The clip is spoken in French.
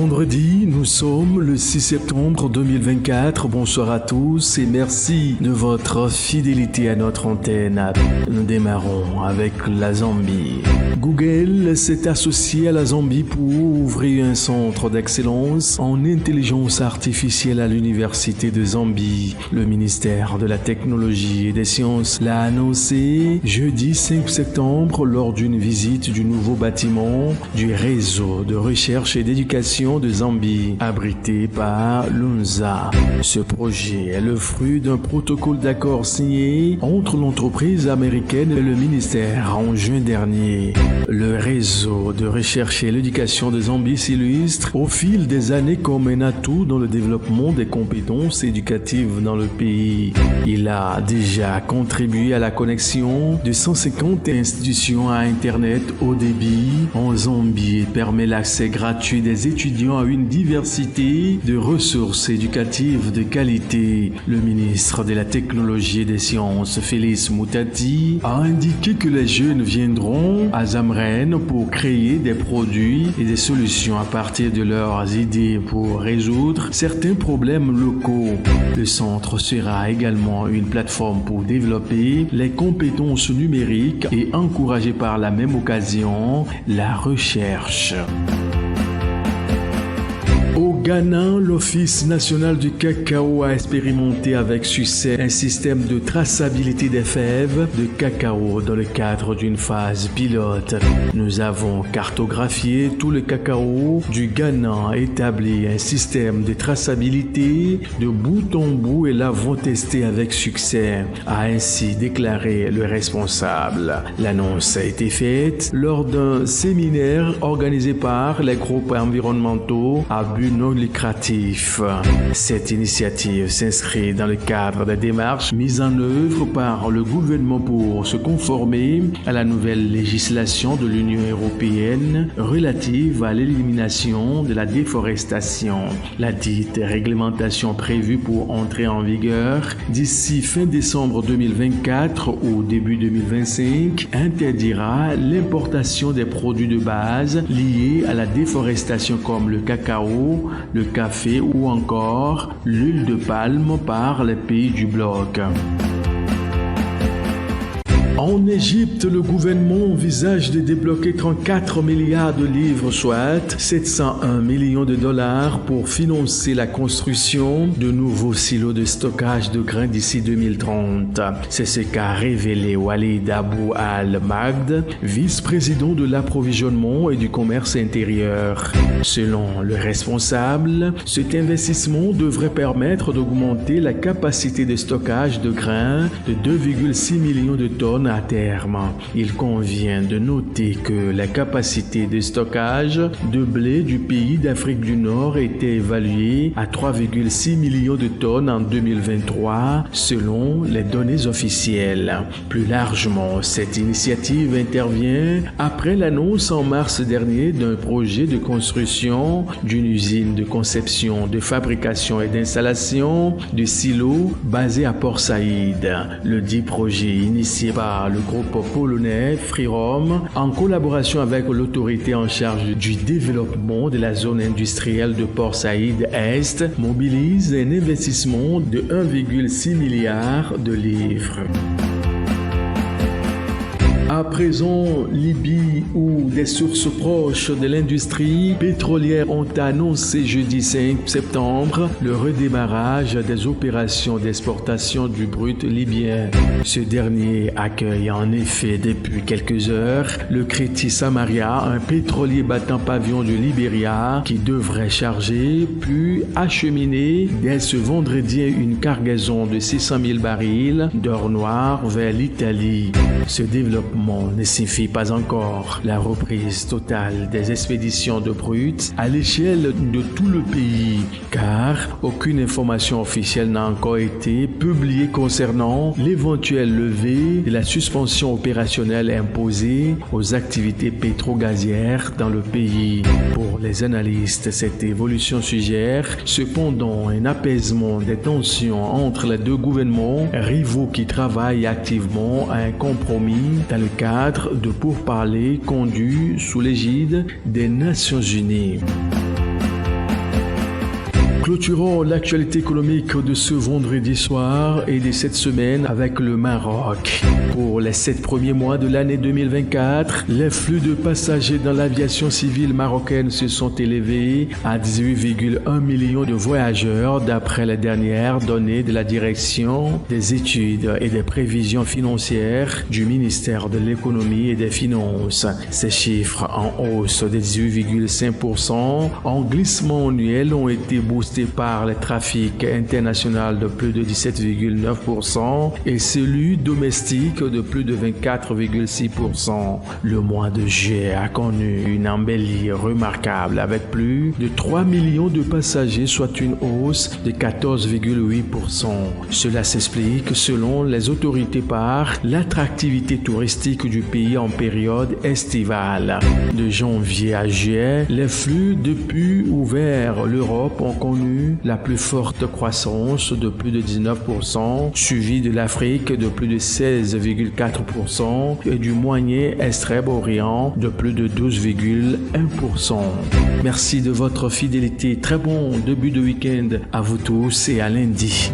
Vendredi, nous sommes le 6 septembre 2024. Bonsoir à tous et merci de votre fidélité à notre antenne. Nous démarrons avec la Zambie. Google s'est associé à la Zambie pour ouvrir un centre d'excellence en intelligence artificielle à l'Université de Zambie. Le ministère de la Technologie et des Sciences l'a annoncé jeudi 5 septembre lors d'une visite du nouveau bâtiment du réseau de recherche et d'éducation de Zambie, abrité par l'UNZA. Ce projet est le fruit d'un protocole d'accord signé entre l'entreprise américaine et le ministère en juin dernier. Le réseau de recherche et l'éducation de Zambie s'illustre au fil des années comme un atout dans le développement des compétences éducatives dans le pays. Il a déjà contribué à la connexion de 150 institutions à Internet haut débit en Zambie et permet l'accès gratuit des étudiants à une diversité de ressources éducatives de qualité. Le ministre de la Technologie et des Sciences, Félix Moutati, a indiqué que les jeunes viendront à Zamren pour créer des produits et des solutions à partir de leurs idées pour résoudre certains problèmes locaux. Le centre sera également une plateforme pour développer les compétences numériques et encourager par la même occasion la recherche. Au Ghana, l'Office national du cacao a expérimenté avec succès un système de traçabilité des fèves de cacao dans le cadre d'une phase pilote. Nous avons cartographié tout le cacao du Ghana, établi un système de traçabilité de bout en bout et l'avons testé avec succès, a ainsi déclaré le responsable. L'annonce a été faite lors d'un séminaire organisé par les groupes environnementaux à but non lucratif. Cette initiative s'inscrit dans le cadre des démarches mises en œuvre par le gouvernement pour se conformer à la nouvelle législation de l'Union européenne relative à l'élimination de la déforestation. La dite réglementation prévue pour entrer en vigueur d'ici fin décembre 2024 ou début 2025 interdira l'importation des produits de base liés à la déforestation comme le cacao, le café ou encore l'huile de palme par les pays du bloc. En Égypte, le gouvernement envisage de débloquer 34 milliards de livres, soit 701 millions de dollars pour financer la construction de nouveaux silos de stockage de grains d'ici 2030. C'est ce qu'a révélé Walid Abou Al-Magd, vice-président de l'approvisionnement et du commerce intérieur. Selon le responsable, cet investissement devrait permettre d'augmenter la capacité de stockage de grains de 2,6 millions de tonnes à terme. Il convient de noter que la capacité de stockage de blé du pays d'Afrique du Nord était évaluée à 3,6 millions de tonnes en 2023 selon les données officielles. Plus largement, cette initiative intervient après l'annonce en mars dernier d'un projet de construction d'une usine de conception, de fabrication et d'installation de silos basée à Port Saïd. Le dit projet initié par le groupe polonais Freerom en collaboration avec l'autorité en charge du développement de la zone industrielle de Port Saïd Est mobilise un investissement de 1,6 milliard de livres. À présent, Libye, où des sources proches de l'industrie pétrolière ont annoncé jeudi 5 septembre le redémarrage des opérations d'exportation du brut libyen. Ce dernier accueille en effet depuis quelques heures le Créti Samaria, un pétrolier battant pavillon du Libéria qui devrait charger puis acheminer dès ce vendredi une cargaison de 600 000 barils d'or noir vers l'Italie. Ce développement ne signifie pas encore la reprise totale des expéditions de brut à l'échelle de tout le pays, car aucune information officielle n'a encore été publiée concernant l'éventuelle levée de la suspension opérationnelle imposée aux activités pétro-gazières dans le pays. Pour les analystes, cette évolution suggère cependant un apaisement des tensions entre les deux gouvernements rivaux qui travaillent activement à un compromis dans le cadre de pourparlers conduits sous l'égide des Nations Unies. clôturons l'actualité économique de ce vendredi soir et de cette semaine avec le Maroc. Pour les 7 premiers mois de l'année 2024, les flux de passagers dans l'aviation civile marocaine se sont élevés à 18,1 millions de voyageurs d'après les dernières données de la Direction des études et des prévisions financières du ministère de l'économie et des finances. Ces chiffres en hausse de 18,5% en glissement annuel ont été boostés par le trafic international de plus de 17,9% et celui domestique de plus de 24,6%. Le mois de juillet a connu une embellie remarquable avec plus de 3 millions de passagers, soit une hausse de 14,8%. Cela s'explique, selon les autorités, par l'attractivité touristique du pays en période estivale. De janvier à juillet, les flux depuis ouvert l'Europe ont connu la plus forte croissance de plus de 19%, suivi de l'Afrique de plus de 16,4% et du Moyen-Extrême-Orient de plus de 12,1%. Merci de votre fidélité. Très bon début de week-end à vous tous et à lundi.